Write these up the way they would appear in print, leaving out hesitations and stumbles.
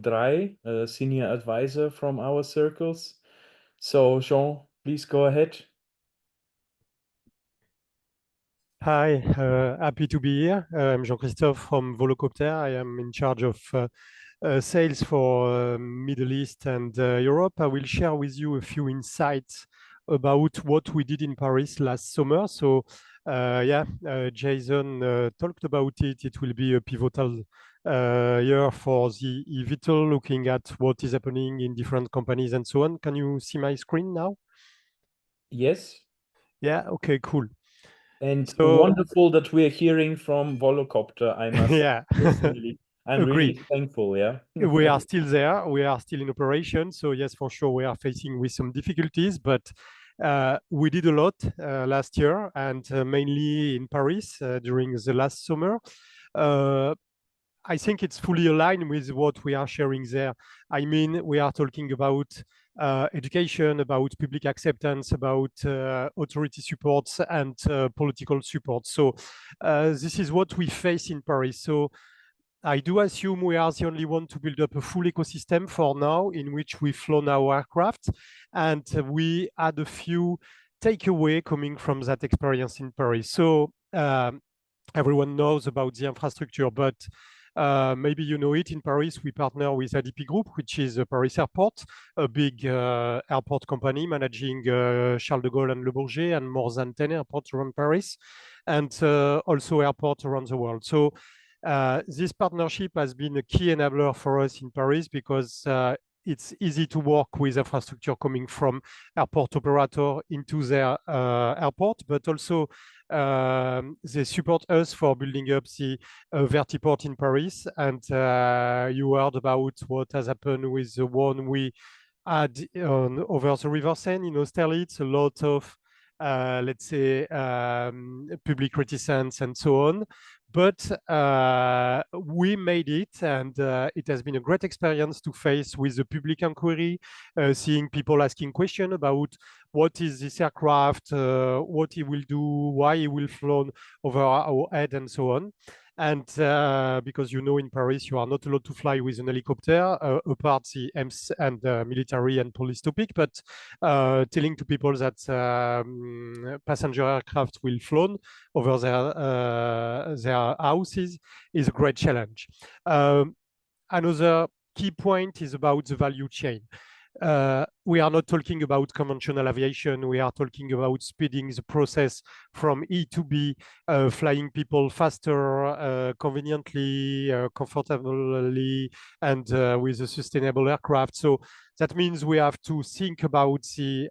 Drai, a senior advisor from our circles. So, Jean, please go ahead. Hi, happy to be here. I'm Jean-Christophe from Volocopter. I am in charge of sales for Middle East and Europe. I will share with you a few insights about what we did in Paris last summer. So, Jason talked about it. It will be a pivotal year for the eVTOL, looking at what is happening in different companies and so on. Can you see my screen now? Yes. Yeah, okay, cool. And So, wonderful that we're hearing from Volocopter, I must say, yeah, personally. I'm agree. really thankful, yeah. We are still there. We are still in operation. So yes, for sure, we are facing with some difficulties, but we did a lot last year, and mainly in Paris during the last summer. I think it's fully aligned with what we are sharing there. I mean, we are talking about education, about public acceptance, about authority supports and political support. So this is what we face in Paris. So I do assume we are the only one to build up a full ecosystem for now in which we've flown our aircraft. And we had a few takeaway coming from that experience in Paris. So everyone knows about the infrastructure, but maybe you know it, in Paris, we partner with ADP Group, which is a Paris airport, a big airport company managing Charles de Gaulle and Le Bourget and more than 10 airports around Paris, and also airports around the world. So this partnership has been a key enabler for us in Paris because it's easy to work with infrastructure coming from airport operator into their airport, but also they support us for building up the vertiport in Paris. And you heard about what has happened with the one we had over the River Seine in Austerlitz, a lot of let's say, public reticence and so on. But we made it, and it has been a great experience to face with the public inquiry, seeing people asking questions about what is this aircraft, what he will do, why he will flown over our head, and so on. And because you know, in Paris, you are not allowed to fly with an helicopter, apart the EMS and military and police topic, but telling to people that passenger aircraft will flown over their houses is a great challenge. Another key point is about the value chain. We are not talking about conventional aviation. We are talking about speeding the process from E to B, flying people faster, conveniently, comfortably, and with a sustainable aircraft. So that means we have to think about the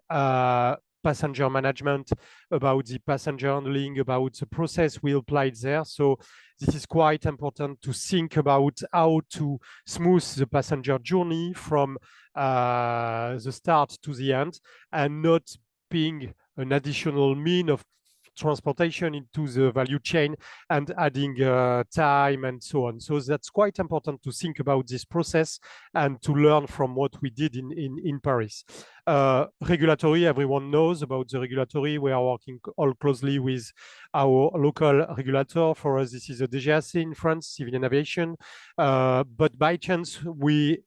passenger management, about the passenger handling, about the process we applied there. So this is quite important to think about how to smooth the passenger journey from the start to the end, and not being an additional mean of transportation into the value chain and adding time and so on. So that's quite important to think about this process and to learn from what we did in Paris. Regulatory, everyone knows about the regulatory. We are working all closely with our local regulator. For us, this is a DGAC in France, civilian aviation. But by chance, we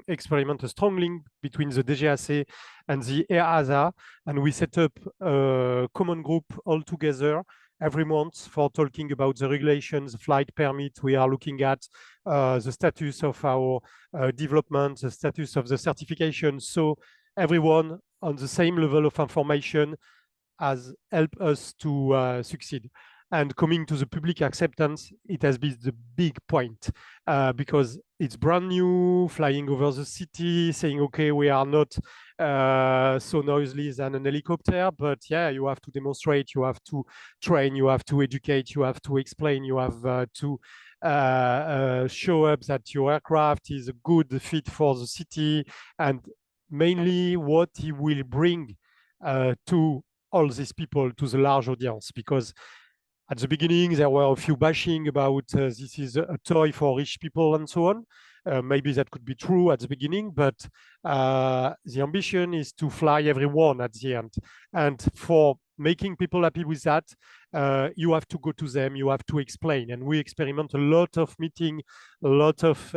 experiment a strong link between the DGAC and the EASA, and we set up a common group all together every month for talking about the regulations, the flight permit. We are looking at the status of our development, the status of the certification. So everyone on the same level of information has helped us to succeed. And coming to the public acceptance, it has been the big point because it's brand new, flying over the city, saying, okay, we are not so noisy than an helicopter, but yeah, you have to demonstrate, you have to train, you have to educate, you have to explain, you have to show up that your aircraft is a good fit for the city, and mainly what he will bring to all these people, to the large audience. Because at the beginning, there were a few bashing about this is a toy for rich people and so on. Maybe that could be true at the beginning, but the ambition is to fly everyone at the end. And for making people happy with that, you have to go to them, you have to explain. And we experiment a lot of meeting, a lot of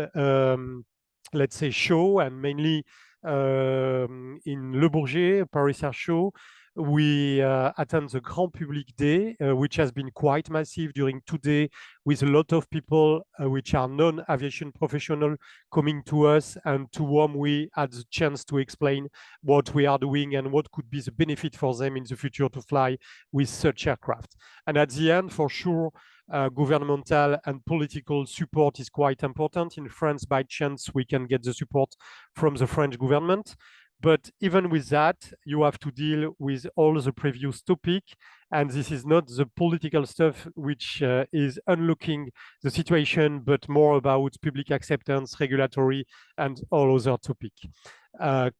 let's say, show, and mainly in Le Bourget, Paris Air Show, we attend the Grand Public Day, which has been quite massive during 2 days, with a lot of people which are non-aviation professional coming to us, and to whom we had the chance to explain what we are doing and what could be the benefit for them in the future to fly with such aircraft. And at the end, for sure, governmental and political support is quite important. In France, by chance, we can get the support from the French government. But even with that, you have to deal with all the previous topic. And this is not the political stuff which is unlocking the situation, but more about public acceptance, regulatory, and all other topic.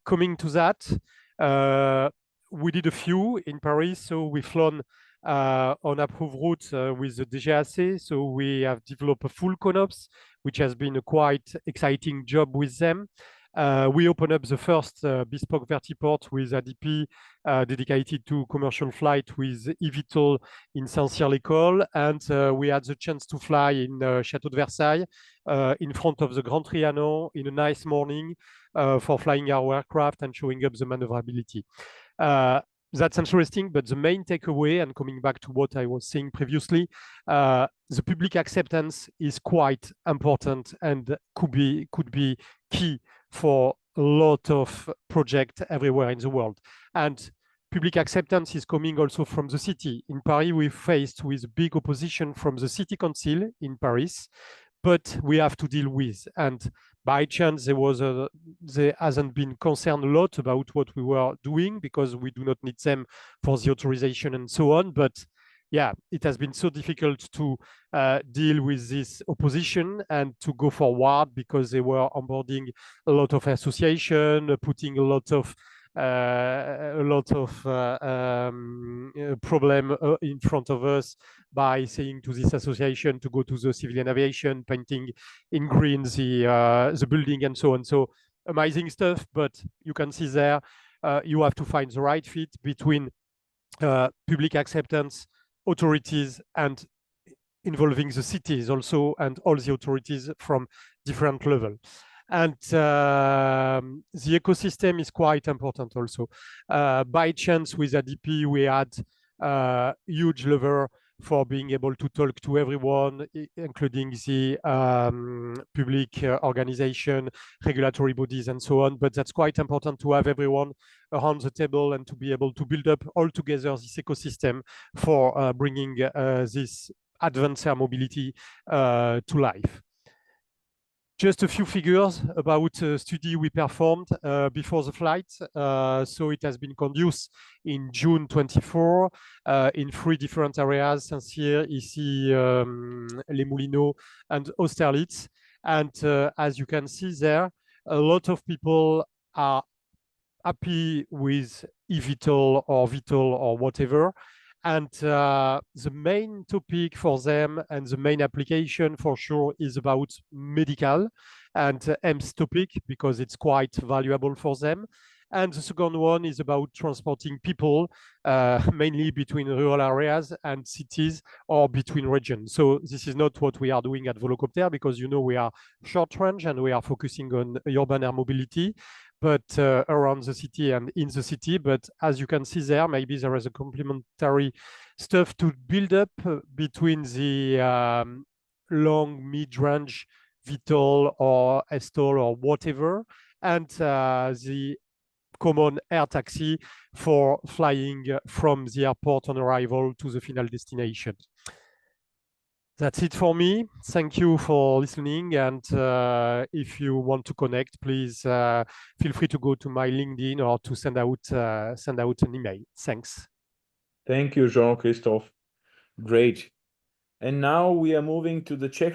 Coming to that, we did a few in Paris. So we flown on approved routes with the DGAC. So we have developed a full CONOPS, which has been a quite exciting job with them. We opened up the first bespoke vertiport with ADP dedicated to commercial flight with eVTOL in Saint-Cyr-l'École. And we had the chance to fly in Château de Versailles in front of the Grand Trianon in a nice morning for flying our aircraft and showing up the maneuverability. That's interesting, but the main takeaway, and coming back to what I was saying previously, the public acceptance is quite important and could be key for a lot of projects everywhere in the world. And public acceptance is coming also from the city. In Paris, we're faced with big opposition from the city council in Paris, but we have to deal with. And by chance, there hasn't been concerned a lot about what we were doing because we do not need them for the authorization and so on. But yeah, it has been so difficult to deal with this opposition and to go forward because they were onboarding a lot of association, putting a lot of problem in front of us by saying to this association to go to the civilian aviation, painting in green the building and so on. So amazing stuff, but you can see there you have to find the right fit between public acceptance, authorities, and involving the cities also and all the authorities from different levels. And the ecosystem is quite important also. By chance with ADP, we had a huge lever for being able to talk to everyone, including the public organization, regulatory bodies, and so on. But that's quite important to have everyone around the table and to be able to build up all together this ecosystem for bringing this advanced air mobility to life. Just a few figures about a study we performed before the flight. So it has been conducted in June 24 in 3 different areas, Saint-Cyr, ici, Les Moulineaux, and Austerlitz. And as you can see there, a lot of people are happy with eVTOL or VTOL or whatever. And the main topic for them and the main application for sure is about medical and AAM's topic because it's quite valuable for them. And the second one is about transporting people, mainly between rural areas and cities or between regions. So this is not what we are doing at Volocopter because, you know, we are short range and we are focusing on urban air mobility, but around the city and in the city. But as you can see there, maybe there is a complementary stuff to build up between the long mid-range VTOL or STOL or whatever, and the common air taxi for flying from the airport on arrival to the final destination. That's it for me. Thank you for listening. And if you want to connect, please feel free to go to my LinkedIn or to send out an email. Thanks. Thank you, Jean-Christophe. Great. And now we are moving to the Czech